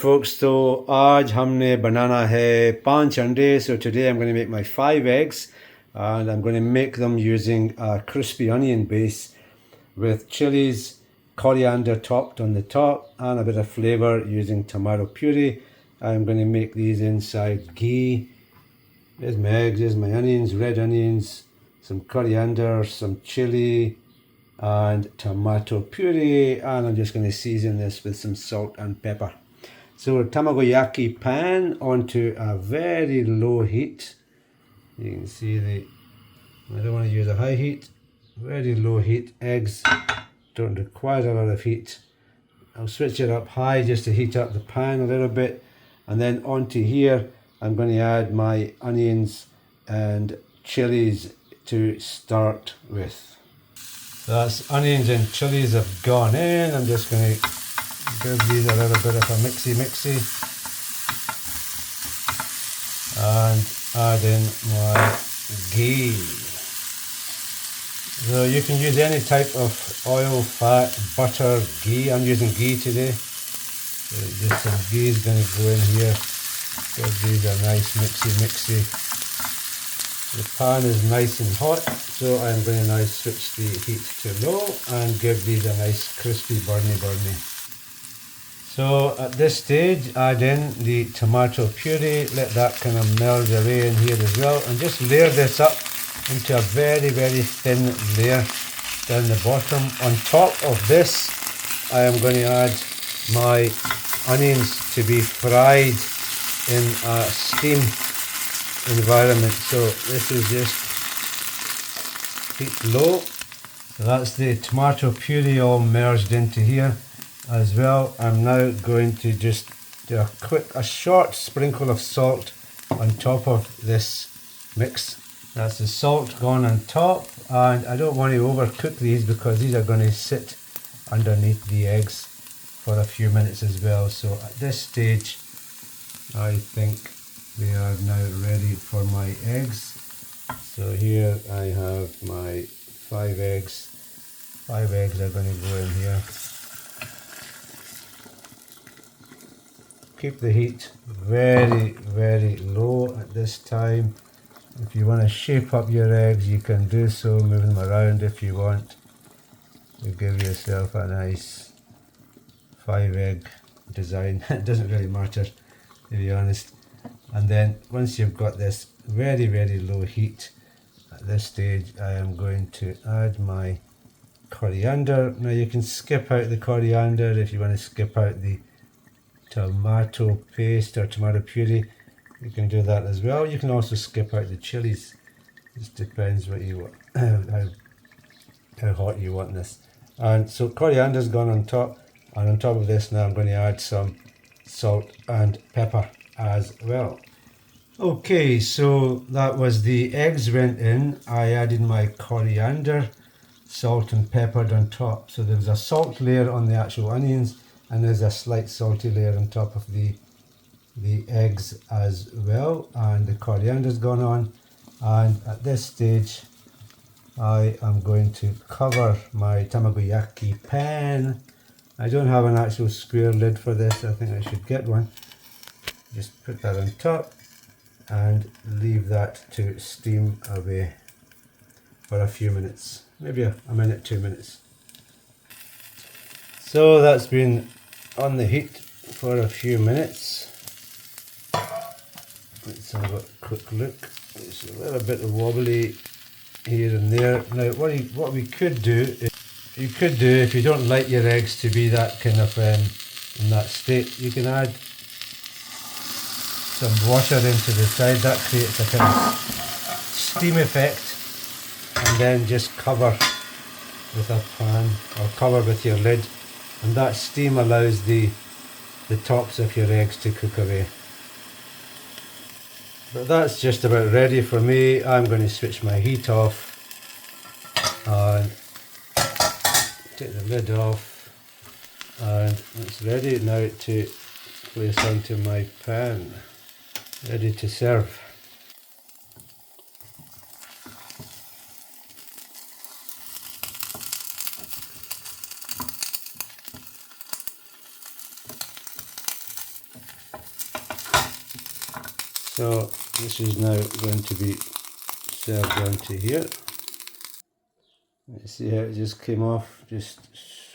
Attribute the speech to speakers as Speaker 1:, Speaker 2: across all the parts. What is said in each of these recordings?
Speaker 1: Folks, तो आज हमने बनाना है 5 अंडे. So today I'm going to make my 5 eggs and I'm going to make them using a crispy onion base with chilies, coriander topped on the top and a bit of flavour using tomato puree. I'm going to make these inside ghee. There's my eggs, there's my onions, red onions, some coriander, some chilli and tomato puree, and I'm just going to season this with some salt and pepper. So tamagoyaki pan onto a very low heat. You can see I don't want to use a high heat, very low heat. Eggs don't require a lot of heat. I'll switch it up high just to heat up the pan a little bit. And then onto here, I'm going to add my onions and chilies to start with. So that's onions and chilies have gone in. I'm just going to give these a little bit of a mixy and add in my ghee. So you can use any type of oil, fat, butter, ghee. I'm using ghee today. So just some ghee is going to go in here. Give these a nice mixy. The pan is nice and hot, so I'm going to now switch the heat to low and give these a nice crispy burny. So at this stage, add in the tomato puree, let that kind of meld away in here as well, and just layer this up into a very thin layer down the bottom. On top of this, I am going to add my onions to be fried in a steam environment. So this is just heat low. So that's the tomato puree all merged into here as well. I'm now going to just do a short sprinkle of salt on top of this mix. That's the salt gone on top, and I don't want to overcook these because these are going to sit underneath the eggs for a few minutes as well. So at this stage, I think they are now ready for my eggs. So here I have my 5 eggs. 5 eggs are going to go in here. Keep the heat very low at this time. If you want to shape up your eggs, you can do so, move them around if you want. You give yourself a nice 5 egg design. It doesn't really matter, to be honest. And then once you've got this very low heat, at this stage I am going to add my coriander. Now you can skip out the coriander if you want to skip out the tomato paste or tomato puree. You can do that as well. You can also skip out the chilies. Just depends what you want, how hot you want this. And so coriander's gone on top, and on top of this now I'm going to add some salt and pepper as well. Okay, so that was the eggs went in. I added my coriander, salt and peppered on top. So there was a salt layer on the actual onions, and there's a slight salty layer on top of the eggs as well, and the coriander's gone on. And at this stage I am going to cover my tamagoyaki pan. I don't have an actual square lid for this. I think I should get one. Just put that on top and leave that to steam away for a few minutes, maybe a minute, 2 minutes. So that's been on the heat for a few minutes. Let's have a quick look. It's a little bit wobbly here and there. Now what we could do is, if you don't like your eggs to be that kind of in that state, you can add some water into the side. That creates a kind of steam effect, and then just cover with a pan or cover with your lid, and that steam allows the tops of your eggs to cook away. But that's just about ready for me. I'm going to switch my heat off and take the lid off, and it's ready now to place onto my pan, ready to serve. So this is now going to be served onto here. See how it just came off, just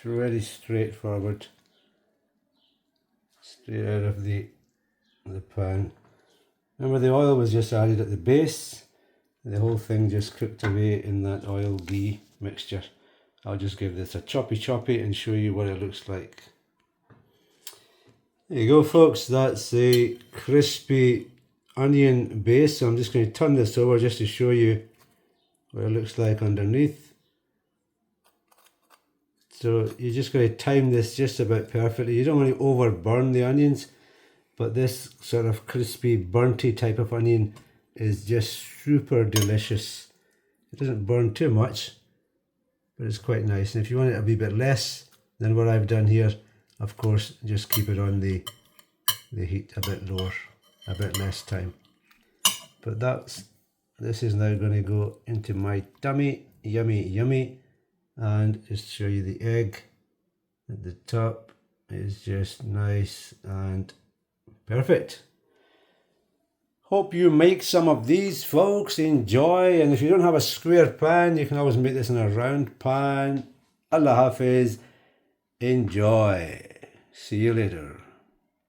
Speaker 1: really straightforward, straight out of the pan. Remember, the oil was just added at the base. The whole thing just cooked away in that oil ghee mixture. I'll just give this a choppy and show you what it looks like. There you go, folks. That's a crispy onion base. So I'm just going to turn this over just to show you what it looks like underneath. So you just got to time this just about perfectly. You don't want to overburn the onions, but this sort of crispy, burnty type of onion is just super delicious. It doesn't burn too much, but it's quite nice. And if you want it a wee bit less than what I've done here, of course, just keep it on the heat a bit lower, a bit less time. But this is now going to go into my tummy. Yummy, yummy. And just show you the egg at the top is just nice and perfect. Hope you make some of these, folks. Enjoy. And if you don't have a square pan, you can always make this in a round pan. Allah Hafiz. Enjoy. See you later.